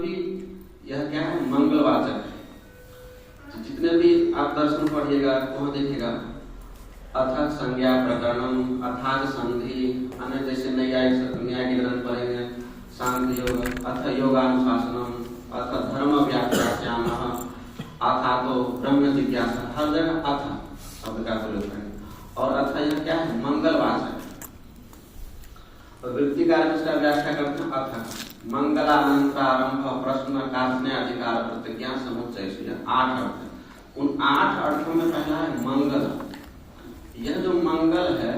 भी यह क्या है, मंगलवाचक है। जितने भी आप दर्शन पढ़िएगा वहाँ देखिएगा अथ संज्ञा प्रकरणम, अथाच संधि, अन्य जैसे न्यायिक ग्रंथ पढ़ेंगे, सांख्य योग, अथ योगानुशासनम, अथ धर्म व्याख्यास्यामः, अथा तो ब्रह्म जिज्ञासा, हर जगह अथ शब्द का प्रयोग करेंगे। और अथ यह क्या है, मंगलवाचक है। तो वृत्तिकार में इसका व्याख्या करते हैं अथ मंगलानंतरारंभ प्रश्न काष्ठन्य अधिकार प्रतिज्ञा समुच्चय, 8 अर्थ है। उन 8 अर्थों में पहला है मंगल। यह जो मंगल है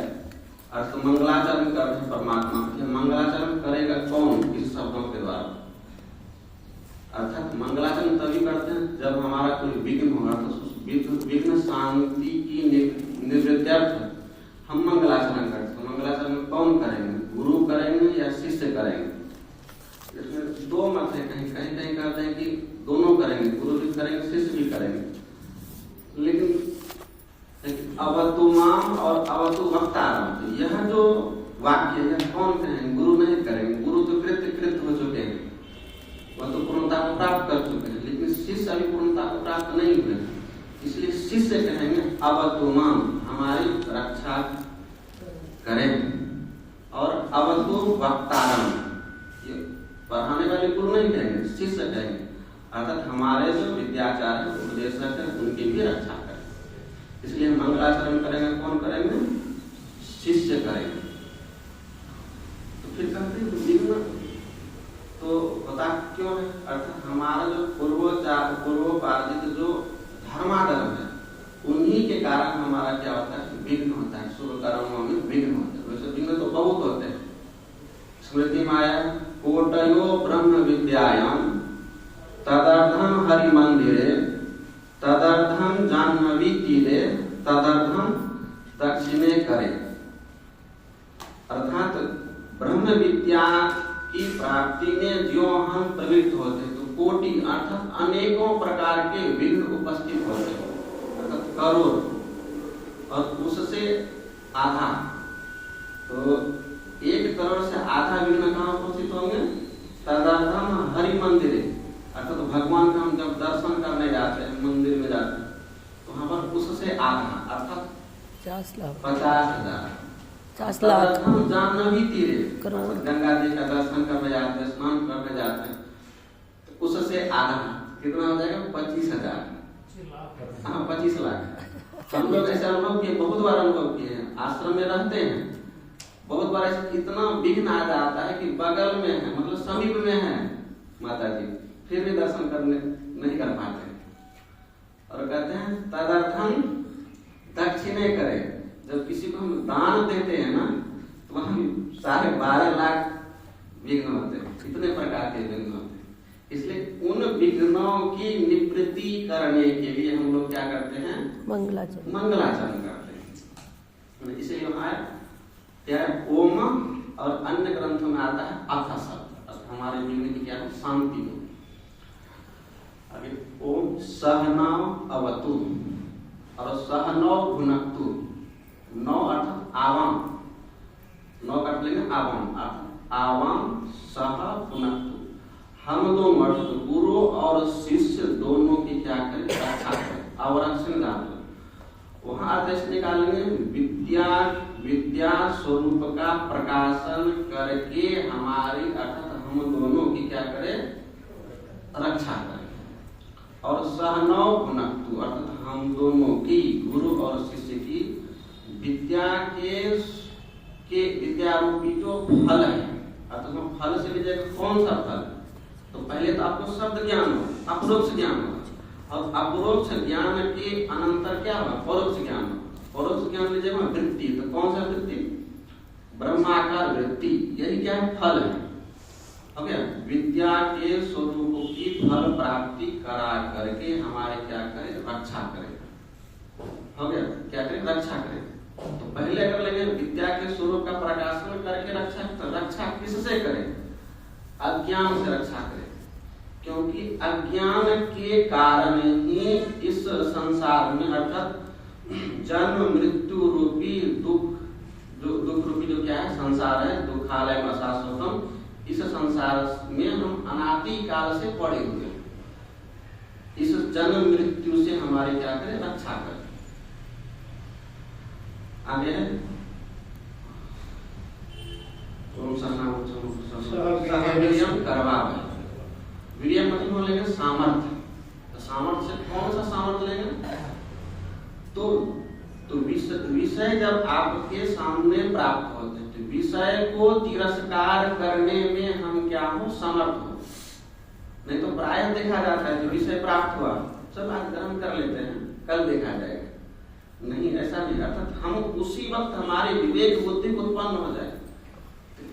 अर्थ मंगलाचरण करते हैं परमात्मा। यह मंगलाचरण करेगा कौन, किस शब्दों के द्वारा? अर्थात मंगलाचरण तभी करते हैं जब हमारा कोई विघ्न होगा, तो विघ्न शांति की निवृत्त्यर्थ हम मंगलाचरण करते हैं। मंगलाचरण कौन करेंगे, गुरु करेंगे या शिष्य करेंगे? इसमें 2 मत है, कहीं कहते हैं कि दोनों करेंगे, गुरु भी करेंगे शिष्य भी करेंगे। लेकिन अवतु माम और अवतु वक्तारम, यह जो वाक्य यह कौन करेंगे, गुरु नहीं करेंगे। गुरु तो कृत हो चुके हैं, वह तो पूर्णता को प्राप्त कर चुके हैं, लेकिन शिष्य अभी पूर्णता को प्राप्त नहीं हुए, इसलिए शिष्य कहेंगे अवतु माम, हमारी रक्षा करें। और अवतु वक्तारम, ये पढ़ाने वाले गुरु नहीं कहेंगे, शिष्य कहेंगे, अर्थात हमारे जो विद्याचार्य उपदेशक है उनकी भी रक्षा करें। इसलिए मंगलाचरण करेंगे कौन करेंगे, शिष्य करेंगे। तो फिर कहते हैं विघ्न तो होता क्यों है, अर्थात हमारा जो पूर्वोपार्जित जो धर्माधर्म है उन्हीं के कारण हमारा क्या होता है, विघ्न होता है, शुभ कर्मों में विघ्न होता है। वैसे विघ्न तो बहुत होते हैं। स्मृति में आया कोटयो ब्रह्म विद्यायाम तदर्थम हरि मंदिरे तदर्थम जाह्नवी तीरे तदर्थम दक्षिणे करे। अर्थात ब्रह्म विद्या की प्राप्ति में जो हम प्रवृत्त होते तो कोटि अर्थात अनेकों प्रकार के विघ्न उपस्थित होते, अर्थात करोड़, और उससे आधा, तो 1 करोड़ से आधा विघ्न कहाँ उपस्थित होंगे, तदर्थम हरि मंदिरे, अर्थात भगवान का हम जब दर्शन करने जाते हैं, मंदिर में जाते हैं, तो वहां पर उससे आधा अर्थात 50,000 हम जाह्नवी तीरे करोड़, गंगा जी का दर्शन करने जाते हैं, स्नान करने जाते हैं, तो उससे आधा कितना हो जाएगा, 25,000, हाँ 25 लाख। हम लोग ऐसे अनुभव किए, बहुत बार अनुभव किए हैं, आश्रम में रहते हैं, बहुत बार ऐसे इतना विघ्न आ जाता है कि बगल में है, मतलब समीप में है माता जी, फिर भी दर्शन करने नहीं कर पाते, और कहते हैं तदर्थम दक्षिणे करें। जब किसी को हम दान देते हैं ना, तो वहां 12.5 लाख विघ्न होते हैं, इतने प्रकार के विघ्न होते हैं। इसलिए उन विघ्नों की निवृत्ति करने के लिए हम लोग क्या करते हैं, मंगलाचरण करते हैं। इसलिए वहां क्या है, ओम, और अन्य ग्रंथों में आता है अथ शब्द, हमारे विघ्न की क्या है, शांति हो। अभी ओम सहनव अवतु और सहनव भुनक्तु, 9 अर्थात आवाम, 9 का लेंगे आवाम, अर्थात आवाम सह भुनक्तु, हम दोनों अर्थात गुरु और शिष्य दोनों की क्या करें, रक्षा करें, अवरक्षण डाल। वहां आदेश निकालेंगे विद्या स्वरूप का प्रकाशन करके हमारी अर्थात हम दोनों की क्या करें, रक्षा करें। और सहनव भुनक्तु अर्थात हम दोनों की, गुरु और शिष्य की विद्या के विद्या रूपी जो फल है, अर्थात फल से लीजिएगा कौन सा फल, तो पहले तो आपको शब्द ज्ञान हो, अपरोक्ष ज्ञान हो, और अपरोक्ष ज्ञान के अनंतर क्या होगा, परोक्ष ज्ञान हो। परोक्ष ज्ञान लीजिएगा वृत्ति, तो कौन सा वृत्ति, ब्रह्माकार वृत्ति, यही क्या है, फल है। हो गया, विद्या के स्वरूप की फल प्राप्ति करा करके हमारे क्या करें, रक्षा करें। हो गया, क्या करें, रक्षा करें। तो पहले कर लेंगे विद्या के स्वरूप का प्रकाशन करके रक्षा, तो रक्षा किससे करें, अज्ञान से रक्षा करें, क्योंकि अज्ञान के कारण ही इस संसार में अर्थात जन्म मृत्यु रूपी दुख रूपी जो क्या है संसार है, दुखालय शाश्वतम, इस संसार में हम अनादि काल से पड़े हुए हैं। इस जन्म मृत्यु से हमारी क्या करें, रक्षा करें। आगे है वीर्य मतलब हो लेंगे सामर्थ्य। तो सामर्थ्य से कौन सा सामर्थ्य लेंगे, तो विषय जब आपके सामने प्राप्त होते हैं तो विषय को तिरस्कार करने में हम क्या हो, समर्थ हो। नहीं तो प्रायः देखा जाता है जो विषय प्राप्त हुआ सब आज ग्रहण कर लेते हैं, कल देखा जाएगा। नहीं, ऐसा नहीं। अर्थात हम उसी वक्त हमारे विवेक बुद्धि उत्पन्न हो जाए।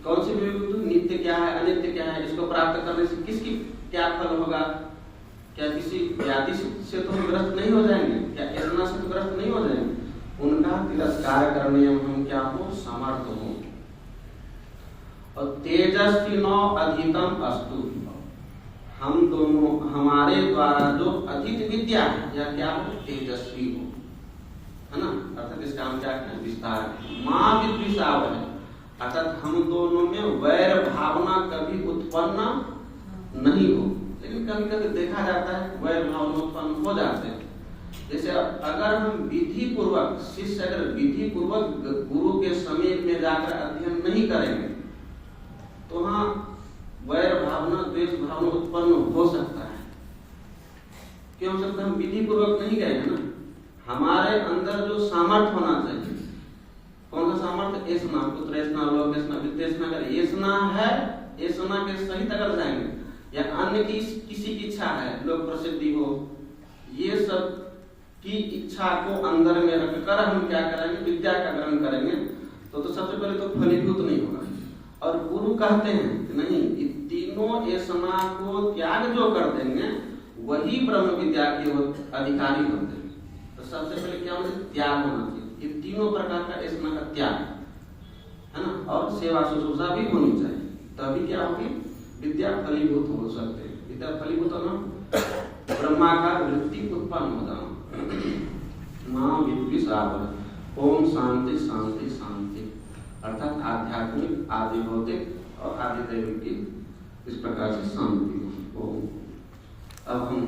कौन सी विवेक बुद्धि, नित्य क्या है, अनित्य क्या है, इसको प्राप्त करने से किसकी क्या फल होगा, क्या किसी व्याधि से तो हम ग्रस्त नहीं हो जाएंगे, क्या ऐसा से तो ग्रस्त नहीं हो जाएंगे। उनका तिरस्कार करने में हम क्या हो, समर्थ हो। और तेजस्वी नो अधितम अस्तु, हम दोनों हमारे द्वारा जो अधिक विद्या है या क्या हो, तेजस्वी हो, है ना। अर्थात इसका हम क्या कहें, विस्तार। मां विद्विषाव है, अर्थात हम दोनों में वैर भावना कभी उत्पन्न नहीं हो। लेकिन कभी कभी देखा जाता है वैर भावना उत्पन्न हो जाते हैं। जैसे अगर हम विधि पूर्वक, शिष्य अगर विधि पूर्वक गुरु के समीप में जाकर अध्ययन नहीं करेंगे तो वहां वैर भावना, द्वेष भावना उत्पन्न हो सकता है। क्यों हो सकता है, हम विधि पूर्वक नहीं गए हैं ना। हमारे अंदर जो सामर्थ्य होना चाहिए, कौन सा सामर्थ्य, ऐसना, पुत्रेसना, लोकेसना, वित्तेसना। अगर ऐसना है, ऐसना के सहित अगर जाएंगे या अन्य की किसी की इच्छा है, लोक प्रसिद्धि हो, ये सब की इच्छा को अंदर में रखकर हम क्या करेंगे, विद्या का ग्रहण करेंगे तो सबसे पहले तो फलीभूत नहीं होगा। और गुरु कहते हैं कि नहीं, तीनों ऐसना को त्याग जो कर देंगे वही ब्रह्म विद्या के अधिकारी होते हैं। तो सबसे पहले क्या होना चाहिए, त्याग होना चाहिए। ये तीनों प्रकार का ऐसना का त्याग है ना। और सेवा शुश्रूषा भी होनी चाहिए, तभी क्या होगी, विद्या फलीभूत हो सकते हैं। विद्या फलीभूत होना, ब्रह्माकार वृत्ति उत्पन्न हो जाना। मां विद्विषाव, ओम शांति शांति शांति। अर्थात आध्यात्मिक, आदि भौतिक और आदि दैविक की इस प्रकार से शांति। ओम। अब हम